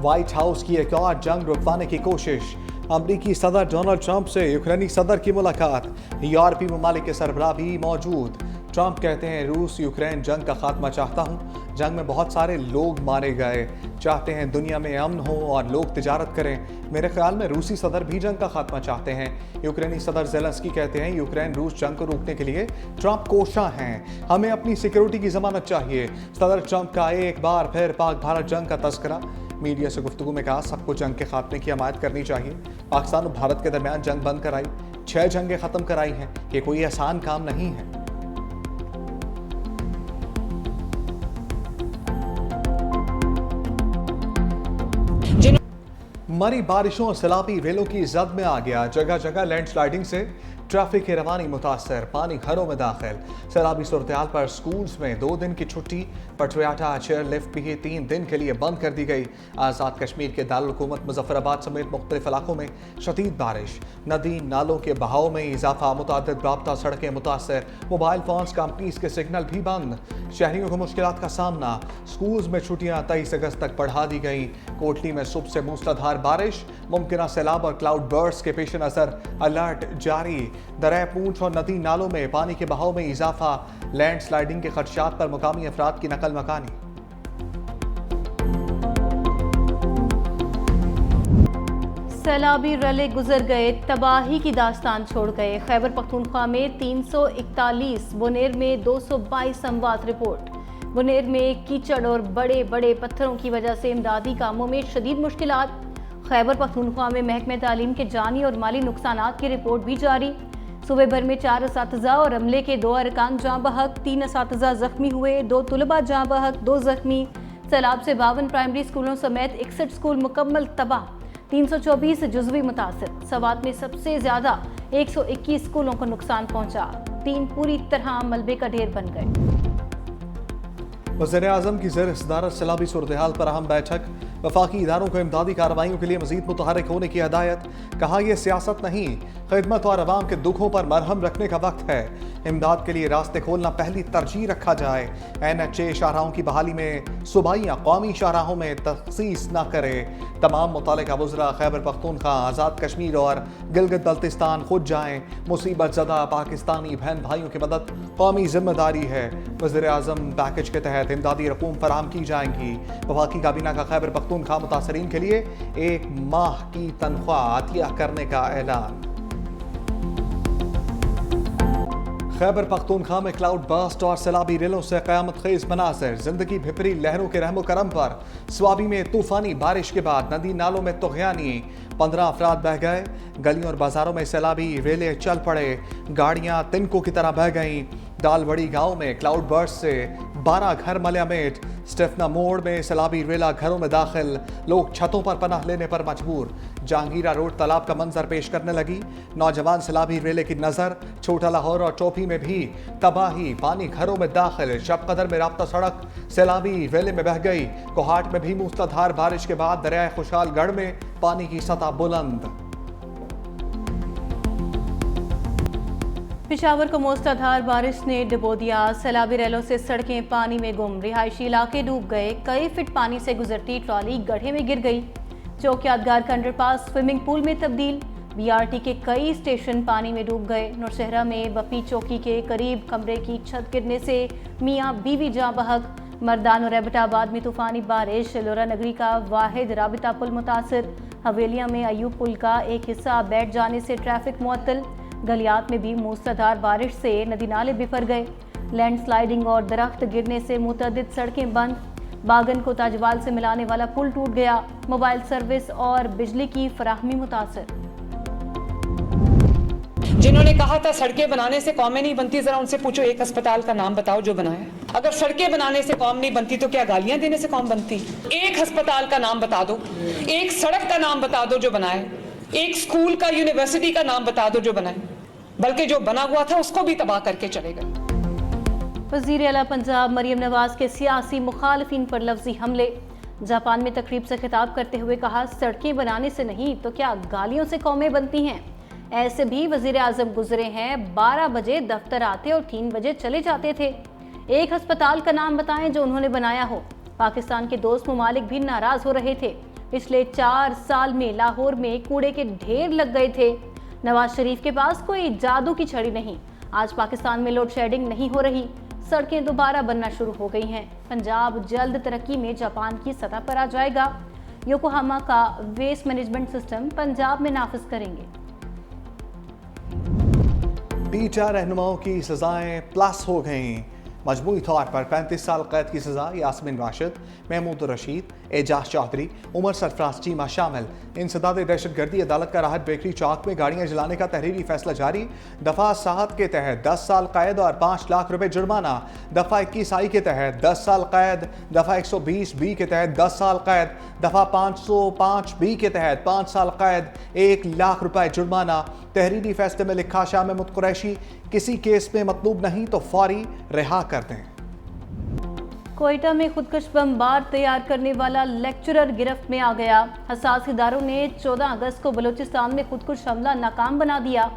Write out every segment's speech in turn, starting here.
White house की एक और जंग रुकवाने की कोशिश। अमरीकी सदर डोनाल्ड ट्रंप से यूक्रेनी सदर की मुलाकात। यूरोपीय ममालिक के सरबराह भी मौजूद। ट्रंप कहते हैं रूस यूक्रेन जंग का खात्मा चाहता हूं। जंग में बहुत सारे लोग मारे गए। चाहते हैं दुनिया में अमन हो और लोग तिजारत करें। मेरे ख्याल में रूसी सदर भी जंग का खात्मा चाहते हैं। यूक्रेनी सदर ज़ेलेंस्की कहते हैं यूक्रेन रूस जंग को रोकने के लिए ट्रंप कोशा हैं। हमें अपनी सिक्योरिटी की जमानत चाहिए। सदर ट्रंप का एक बार फिर पाक भारत जंग का तस्करा। मीडिया से गुफ्तगू में कहा सबको जंग के खात्मे की हमायत करनी चाहिए। पाकिस्तान और भारत के दरमियान जंग बंद कराई, 6 जंगें खत्म कराई हैं। ये कोई आसान काम नहीं है। मरी बारिशों और सैलाबी रेलों की जद में आ गया। जगह जगह लैंडस्लाइडिंग से ट्रैफिक की रवानी मुतासर। पानी घरों में दाखिल। सैलाबी सूरत-ए-हाल पर स्कूल्स में 2 दिन की छुट्टी। पटरियाटा चेयर लिफ्ट भी 3 दिन के लिए बंद कर दी गई। आज़ाद कश्मीर के दारुल हुकूमत मुजफ्फराबाद समेत मुख्तलिफ इलाकों में शदीद बारिश। नदी नालों के बहाव में इजाफा। मुतादिद राब्ता सड़कें मुतासर। मोबाइल फोन्स कंपनीज के सिग्नल भी बंद। शहरियों को मुश्किलात का सामना। स्कूल्स में छुट्टियां 23 अगस्त तक बढ़ा दी गई। कोटली में सुबह से मूसलाधार बारिश। मुमकिन सैलाब और क्लाउड बर्स्ट के पेश नज़र अलर्ट जारी। दरिया पूंछ और नदी नालों में पानी के बहाव में इजाफा। लैंडस्लाइडिंग के खदशात पर मुकामी अफराद की नकल मकानी। सैलाबी रले गुजर गए, तबाही की दास्तान छोड़ गए। खैबर पख्तूनख्वा में 341, बुनेर में 222 अमवात रिपोर्ट। बुनेर में कीचड़ और बड़े बड़े पत्थरों की वजह से इमदादी कामों में शदीद मुश्किलात। खैबर पख्तूनख्वा में महकमे तालीम के जानी और माली नुकसानात की रिपोर्ट भी जारी। सूबे भर में 4 असातिज़ा और अमले के 2 अरकान जाँ बहक, 3 असातिज़ा जख्मी हुए, 2 तुलबा जाँ बहक, 2 जख्मी। सैलाब से 52 प्राइमरी स्कूलों समेत 61 स्कूल मुकम्मल तबाह। 324 जुज़वी मुतासिर। सवात में सबसे ज्यादा 121 स्कूलों को नुकसान पहुंचा। 3 पूरी तरह मलबे का ढेर बन गए। वज़ीर-ए-आज़म की ज़ेर सदारत सैलाबी सूरत-ए-हाल पर अहम बैठक। वफाकी इदारों को इमदादी कार्रवाइयों के लिए मज़ीद मुतहर्रिक होने की हिदायत। कहा यह सियासत नहीं, खिदमत और अवाम के दुखों पर मरहम रखने का वक्त है। इमदाद के लिए रास्ते खोलना पहली तरजीह रखा जाए। NHA शाहराहों की बहाली में सूबाइयाँ कौमी शाहराहों में तखसीस न करे। तमाम मुतल्लिका वज़रा खैबर पख्तूनख्वा, आज़ाद कश्मीर और गिलगित बल्तिस्तान खुद जाएँ। मुसीबत ज़दा पाकिस्तानी बहन भाइयों की मदद कौमी जिम्मेदारी है। वज़ीर-ए-आज़म पैकेज के तहत इमदादी रकूम फराहम की जाएंगी। वफाकी काबीना का खैबर पख्तूनख्वा मुतासरीन के लिए 1 माह की तनख्वाह अतिया करने का ऐलान। खैबर पख्तूनख्वा में क्लाउड बर्स्ट और सैलाबी रेलों से क़यामत खेज़ मनाज़िर। जिंदगी भिपरी लहरों के रहमो करम पर। स्वाबी में तूफानी बारिश के बाद नदी नालों में तुग़यानी। 15 अफराद बह गए। गलियों और बाजारों में सैलाबी रेले चल पड़े। गाड़ियां तिनकों की तरह बह गईं। दालबड़ी गांव में क्लाउड बर्स्ट से 12 घर मलयामेट। स्टेफना मोड़ में सैलाबी रेला घरों में दाखिल। लोग छतों पर पनाह लेने पर मजबूर। जहांगीरा रोड तालाब का मंजर पेश करने लगी। नौजवान सैलाबी रेले की नजर। छोटा लाहौर और टोपी में भी तबाही। पानी घरों में दाखिल। शब कदर में राब्ता सड़क सैलाबी रेले में बह गई। कोहाट में भी मूसलाधार बारिश के बाद दरिया खुशहालगढ़ में पानी की सतह बुलंद। पेशावर को मूसलाधार बारिश ने डुबो दिया। सैलाबी रेलों से सड़कें पानी में गुम। रिहायशी इलाके डूब गए। कई फीट पानी से गुजरती ट्रॉली गड्ढे में गिर गई। चौक यादगार का अंडरपास स्विमिंग पूल में तब्दील। BRT के कई स्टेशन पानी में डूब गए। नौशहरा में बपी चौकी के करीब कमरे की छत गिरने से मियाँ बीवी जाँ बहक। मर्दान और एबटाबाद में तूफानी बारिश। लोरा नगरी का वाहिद राबिता पुल मुतासर। हवेलिया में अयूब पुल का एक हिस्सा बैठ जाने से ट्रैफिक मुअत्तल। गलियात में भी मूसलाधार बारिश से नदी नाले बिफर गए। लैंडस्लाइडिंग और दरख्त गिरने से मुतअद्दिद सड़कें बंद। बागन को ताजवाल से मिलाने वाला पुल टूट गया। मोबाइल सर्विस और बिजली की फराहमी मुतासर। जिन्होंने कहा था सड़कें बनाने से कौमें नहीं बनती, जरा उनसे पूछो एक अस्पताल का नाम बताओ जो बनाया। अगर सड़कें बनाने से कौम नहीं बनती तो क्या गालियां देने से कौम बनती? एक अस्पताल का नाम बता दो, एक सड़क का नाम बता दो जो बनाए, एक स्कूल का यूनिवर्सिटी का नाम बता दो जो बनाए, बल्कि जो बना हुआ था उसको भी तबाह करके चले गए। वज़ीर आला पंजाब मरियम नवाज के सियासी मुखालिफिन पर लफ्जी हमले। जापान में तकरीब से खिताब करते हुए कहा सड़कें बनाने से नहीं तो क्या गालियों से कौमें बनती हैं। ऐसे भी वज़ीर आज़म गुजरे हैं 12 बजे दफ्तर आते और 3 बजे चले जाते थे। एक अस्पताल का नाम बताएं जो उन्होंने बनाया हो। पाकिस्तान के दोस्त ममालिक भी नाराज हो रहे थे। पिछले 4 साल में लाहौर में कूड़े के ढेर लग गए थे। नवाज शरीफ के पास कोई जादू की छड़ी नहीं। आज पाकिस्तान में लोड शेडिंग नहीं हो रही, सड़कें दोबारा बनना शुरू हो गई हैं। पंजाब जल्द तरक्की में जापान की सतह पर आ जाएगा। योकोहामा का वेस्ट मैनेजमेंट सिस्टम पंजाब में नाफिज करेंगे। टीचर रहनुमाओं की सजाएं प्लस हो गईं। मजमूई तौर पर 35 साल कैद की सजा यास्मीन राशिद, महमूद रशीद, एजाज चौधरी, उमर सरफराज चीमा शामिल। इंसदाद दहशतगर्दी अदालत का राहत बेकरी चौक में गाड़ियां जलाने का तहरीरी फैसला जारी। दफा 7 के तहत 10 साल कैद और 5 लाख रुपए जुर्माना। दफा 21 आई के तहत 10 साल कैद। दफा 120 बी के तहत 10 साल कैद। दफा 505 बी के तहत 5 साल कैद, 1 लाख रुपए जुर्माना। तहरीरी फैसले में लिखा शाह महमूद कुरैशी, किसी केस में मतलूब नहीं तो फौरी रिहा कर दें। कोयटा में खुदकश बमबार तैयार करने वाला लेक्चरर गिरफ्त में आ गया। हसास इदारों ने 14 अगस्त को बलूचिस्तान में खुदकुश हमला नाकाम बना दिया।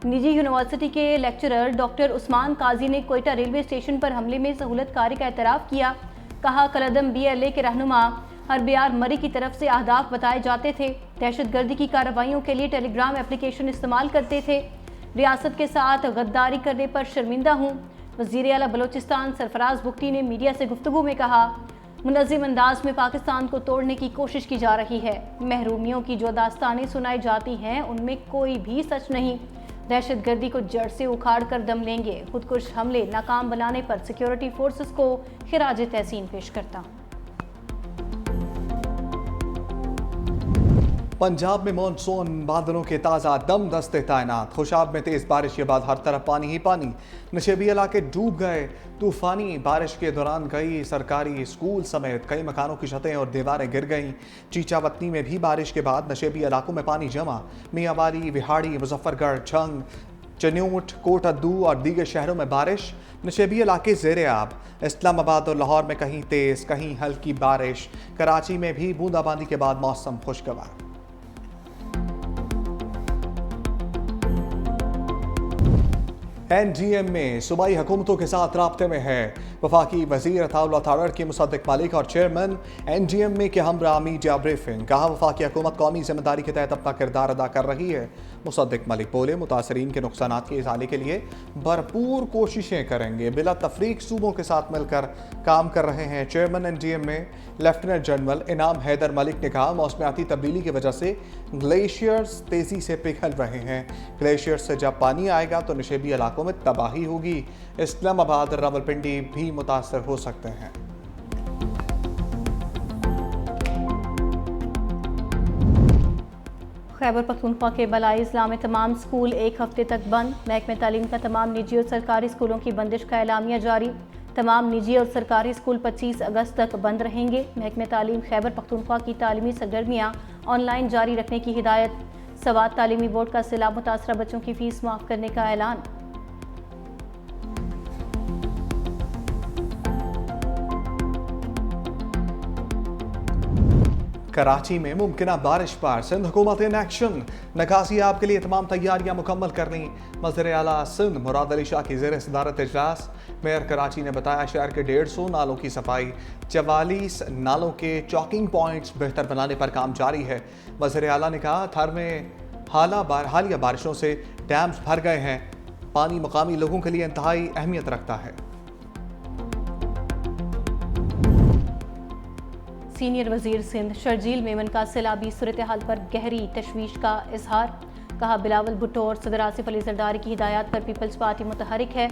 निजी यूनिवर्सिटी के लेक्चरर डॉक्टर उस्मान काजी ने कोयटा रेलवे स्टेशन पर हमले में सहूलतकारी का एतराफ़ किया। कहा, कलदम BLA के रहनुमा हरबियार मरी की तरफ से अहदाफ बताए जाते थे। दहशतगर्दी की कार्रवाइयों के लिए टेलीग्राम एप्लीकेशन इस्तेमाल करते थे। रियासत के साथ गद्दारी करने पर शर्मिंदा हूँ। वज़ीर आला बलूचिस्तान सरफराज बुख्ती ने मीडिया से गुफ्तगू में कहा, मुनज़्ज़म अंदाज में पाकिस्तान को तोड़ने की कोशिश की जा रही है। महरूमियों की जो दास्तानें सुनाई जाती हैं उनमें कोई भी सच नहीं। दहशतगर्दी को जड़ से उखाड़ कर दम लेंगे। खुदकुश हमले नाकाम बनाने पर सिक्योरिटी फोर्सेस को खिराज तहसीन पेश करता हूँ। पंजाब में मानसून बादलों के ताज़ा दम दस्ते तैनात। खुशाब में तेज़ बारिश के बाद हर तरफ पानी ही पानी। नशेबी इलाके डूब गए। तूफानी बारिश के दौरान कई सरकारी स्कूल समेत कई मकानों की छतें और दीवारें गिर गईं। चीचावतनी में भी बारिश के बाद नशेबी इलाकों में पानी जमा। मियांवाली, विहाड़ी, मुजफ्फरगढ़, झंग, चन्यूट, कोटअद्दू और दीगर शहरों में बारिश। नशेबी इलाके ज़ेरे आब। इस्लामाबाद और लाहौर में कहीं तेज़ कहीं हल्की बारिश। कराची में भी बूंदाबांदी के बाद मौसम खुशगवार। NGM में सूबाई हुकूमतों के साथ राब्ते में है। वफाकी वज़ीर अताउल्लाह तारड़ के मुसद्दिक मालिक और चेयरमैन NGM में के हमरा मीडिया ब्रीफिंग। कहा, वफाकी हुकूमत कौमी जिम्मेदारी के तहत अपना किरदार अदा कर रही है। मुसद्दिक मलिक बोले, मुतासरीन के नुकसानात के इज़ाले के लिए भरपूर कोशिशें करेंगे। बिला तफरीक सूबों के साथ मिलकर काम कर रहे हैं। चेयरमैन NGM में लेफ्टिनेंट जनरल इनाम हैदर मलिक ने कहा, मौसमियाती तब्दीली की वजह से ग्लेशियर्स तेज़ी से पिघल रहे हैं। ग्लेशियर्स से जब पानी आएगा तो नशेबी इलाकों में तबाही होगी। इस्लामाबाद और रावलपिंडी भी मुतासर हो सकते हैं। खैबर पख्तूनख्वा के बलाई इस्लाम में तमाम स्कूल 1 हफ्ते तक बंद। महकमे तालीम का तमाम निजी और सरकारी स्कूलों की बंदिश का एलामिया जारी। तमाम निजी और सरकारी स्कूल 25 अगस्त तक बंद रहेंगे। महकमे तालीम खैबर पख्तूनख्वा की तालीमी सरगर्मियाँ ऑनलाइन जारी रखने की हिदायत। सवात तालीमी बोर्ड का सैलाब मुतासरा बच्चों की फीस माफ़ करने का ऐलान। कराची में मुमकिना बारिश पर सिंध हुकूमत इन एक्शन। निकासी आप के लिए तमाम तैयारियां मुकम्मल कर लीं। वज़ीर आला सिंध मुराद अली शाह की ज़ेर सदारत इजलास। मेयर कराची ने बताया, शहर के 150 नालों की सफाई, 44 नालों के चॉकिंग पॉइंट्स बेहतर बनाने पर काम जारी है। वज़ीर आला ने कहा, थर में हालिया बारिशों से डैम्स भर गए हैं। पानी मुकामी लोगों के लिए इंतहाई अहमियत रखता है। सीनियर वजीर सिंध शर्जील मेमन का सैलाबी सूरत हाल पर गहरी तशवीश का इजहार। कहा, बिलावल भुट्टो और सदर आसिफ अली जरदारी की हिदायत पर पीपल्स पार्टी मुतहरिक है।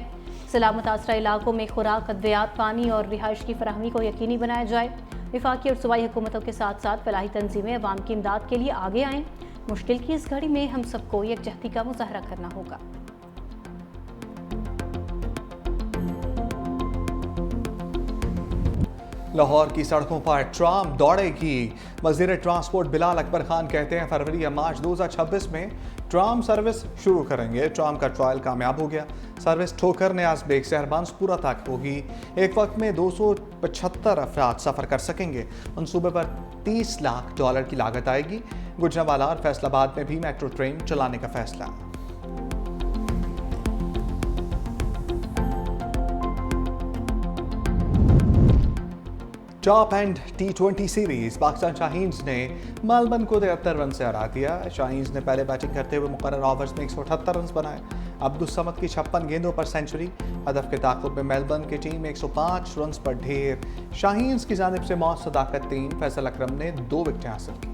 सैलाब मुतासरा इलाकों में खुराक, अद्वियात, पानी और रिहाइश की फराहमी को यकीनी बनाया जाए। वफाकी और सूबाई हुकूमतों के साथ साथ फलाही तंजीमें अवाम की इमदाद के लिए आगे आएँ। मुश्किल की इस घड़ी में हम सबको यकजहती का मुजाहरा करना होगा। लाहौर की सड़कों पर ट्राम दौड़ेगी। वज़ीर ट्रांसपोर्ट बिलाल अकबर खान कहते हैं, फरवरी या मार्च 2026 में ट्राम सर्विस शुरू करेंगे। ट्राम का ट्रायल कामयाब हो गया। सर्विस ठोकर न्याज बेग सहरबानसपुरा तक होगी। एक वक्त में 275 अफराद सफ़र कर सकेंगे। मनसूबे पर $30 लाख की लागत आएगी। गुजरांवाला और फैसलाबाद में भी मेट्रो ट्रेन चलाने का फैसला। Top and T20 series Pakistan Shaheen's ने मेलबर्न को 73 रन से हरा दिया। शाहीन्स ने पहले बैटिंग करते हुए मुकर्रर ओवर्स में 178 रन बनाए। अब्दुस समद की 56 गेंदों पर सेंचुरी। हदफ के ताक़ुब में मेलबर्न की टीम 105 रन पर ढेर। शाहीन्स की जानिब से मौत सदाकत 3, फैसल अकरम ने 2 विकेटें हासिल की।